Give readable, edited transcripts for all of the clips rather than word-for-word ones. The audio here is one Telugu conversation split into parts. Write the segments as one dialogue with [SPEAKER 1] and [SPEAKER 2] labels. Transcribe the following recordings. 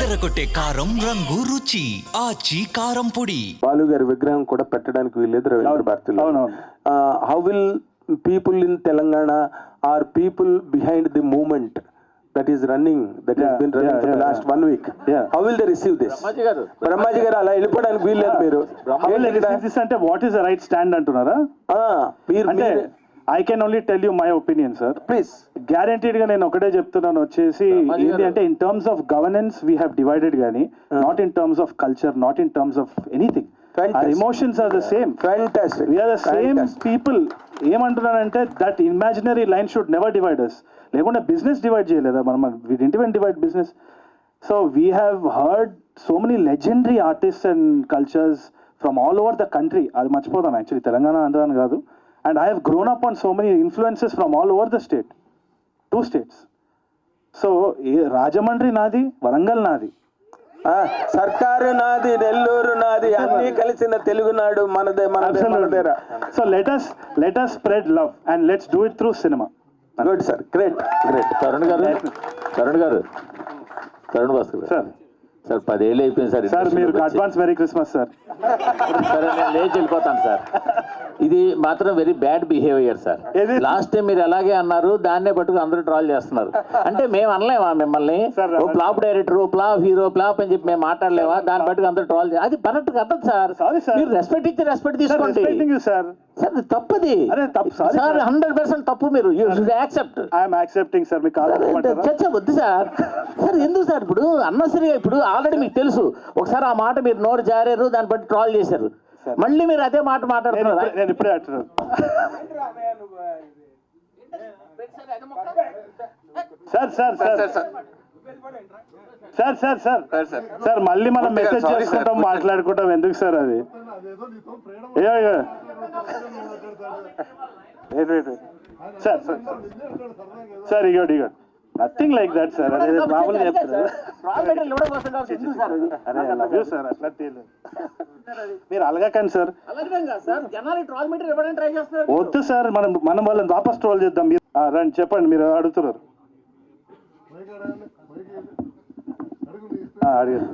[SPEAKER 1] అదరగొట్టే కారం రంగు రుచి ఆచి కారం పొడి.
[SPEAKER 2] బాలు గారి విగ్రహం కూడా పెట్టడానికి వీల్లేదు రవీంద్ర భారతిలో. How will people in Telangana are people behind the movement that is running, that has been running for the last 1 week? How will they receive this? Brahmaji గారు అలా వెళ్ళిపోవడానికి వీల్లేదు. మీరు
[SPEAKER 3] how will they receive this అంటే what is the right stand అంటున్నారా? అంటే I can only tell you my opinion, sir.
[SPEAKER 2] Please.
[SPEAKER 3] Guaranteed గా నేను ఒకటే చెప్తున్నాను వచ్చేసి ఏంటి అంటే in terms of governance we have divided గానీ not in terms of culture, not in terms of anything. Our emotions are the same.
[SPEAKER 2] Fantastic.
[SPEAKER 3] We are the same people. ఏమంటున్నానంటే that imaginary line should never divide us. లేకుండా బిజినెస్ డివైడ్ చేయలేదా మనం? We didn't even divide business. So we have heard so many legendary artist and cultures from all over the country. అది మర్చిపోతాం యాక్చువల్లీ, తెలంగాణ ఆంధ్ర అని కాదు. And I have grown up on so many influences from all over the state, 2 states. So Rajahmundry నాది, వరంగల్ నాది,
[SPEAKER 2] సర్కారు నాది, నెల్లూరు నాది, అన్ని కలిసిన తెలుగునాడు మనదే.
[SPEAKER 3] So let us spread love and let's do it through cinema.
[SPEAKER 2] Good sir, great great.
[SPEAKER 4] Tarun Bhaskar
[SPEAKER 3] sir
[SPEAKER 4] sir 10 ఏళ్ళు అయిపోయింది సార్.
[SPEAKER 3] సార్ మీరు అడ్వాన్స్ మెరీ క్రిస్మస్ సార్.
[SPEAKER 4] సరే నేను లేచి వెళ్ళిపోతాను సార్. ఇది మాత్రం very bad behaviour sir. Last time మీరు అలాగే అన్నారు, దాన్నే పట్టుకు అందరూ ట్రాల్ చేస్తున్నారు. అంటే మేము అనలేమా మిమ్మల్ని ఓ flop director, flop hero, flop అని చెప్పి మేము మాట్లాడలేమా? దాన్ని పట్టుకు అందరూ ట్రాల్ చేయాలి. అది కరెక్ట్ కదా సార్. మీరు రెస్పెక్ట్ ఇచ్చి రెస్పెక్ట్ తీసుకోండి సార్. సార్ తప్పది సార్, 100% తప్పు. మీరు యాక్సెప్ట్.
[SPEAKER 3] I'm accepting sir. మీకు
[SPEAKER 4] చర్చ వద్దు సార్. సార్ ఎందుకు సార్ ఇప్పుడు అన్నసరిగా? ఇప్పుడు ఆల్రెడీ మీకు తెలుసు, ఒకసారి ఆ మాట మీరు నోరు జారారు, దాన్ని బట్టి ట్రాల్ చేశారు. మళ్ళీ మీరు అదే మాట మాట్లాడుతున్నారు.
[SPEAKER 3] నేను ఇప్పుడే అంటున్నాను sir. Sir sir sir sir sir sir మళ్ళీ మనం మెసేజ్ చేసుకుంటాం, మాట్లాడుకుంటాం. ఎందుకు సార్ అది? సార్ సార్ సార్ ఇగోడు నథింగ్ లైక్ దట్ సార్. అదే మామూలుగా చెప్తారు. సార్ అట్లా మీరు అలగకండి సార్. వద్దు సార్, మనం వాళ్ళని వాపస్ ట్రోల్ చేద్దాం. మీరు రండి, చెప్పండి, మీరు అడుగుతున్నారు. అడిగారు,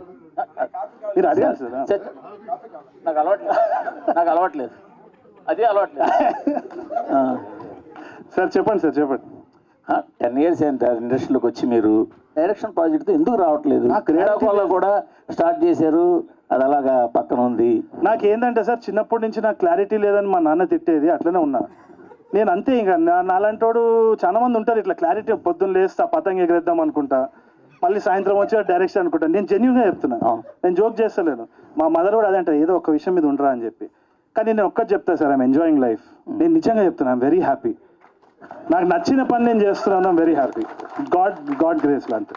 [SPEAKER 3] మీరు అడిగారు సార్.
[SPEAKER 4] నాకు అలవాట్లేదు, అదే అలవాట్లేదు.
[SPEAKER 3] సార్ చెప్పండి సార్, చెప్పండి.
[SPEAKER 4] 10 years అయింది సార్ ఇండస్ట్రీలోకి వచ్చి. మీరు డైరెక్షన్ ప్రాజెక్ట్తో ఎందుకు రావట్లేదు? క్రీడాకోలో కూడా స్టార్ట్ చేశారు, అది అలాగా పక్కన ఉంది.
[SPEAKER 3] నాకేంటంటే సార్, చిన్నప్పటి నుంచి నాకు క్లారిటీ లేదని మా నాన్న తిట్టేది, అట్లనే ఉన్నా నేను. అంతే, ఇంకా నాలంటోడు చాలా మంది ఉంటారు ఇట్లా క్లారిటీ. పొద్దున్న లేస్తా పతంగ ఎగరేద్దాం అనుకుంటా, మళ్ళీ సాయంత్రం వచ్చి డైరెక్షన్ అనుకుంటా. నేను జెన్యూన్గా చెప్తున్నా, నేను జోక్ చేస్తలేను. మా మదర్ కూడా అదే అంటారు, ఏదో ఒక విషయం మీద ఉండరా అని చెప్పి. కానీ నేను ఒక్కటి చెప్తా సార్, ఐఎమ్ ఎంజాయింగ్ లైఫ్. నేను నిజంగా చెప్తున్నా, ఐఎమ్ వెరీ హ్యాపీ. నాకు నచ్చిన పని నేను చేస్తున్నాను, I'm very happy. God grace లాంటి.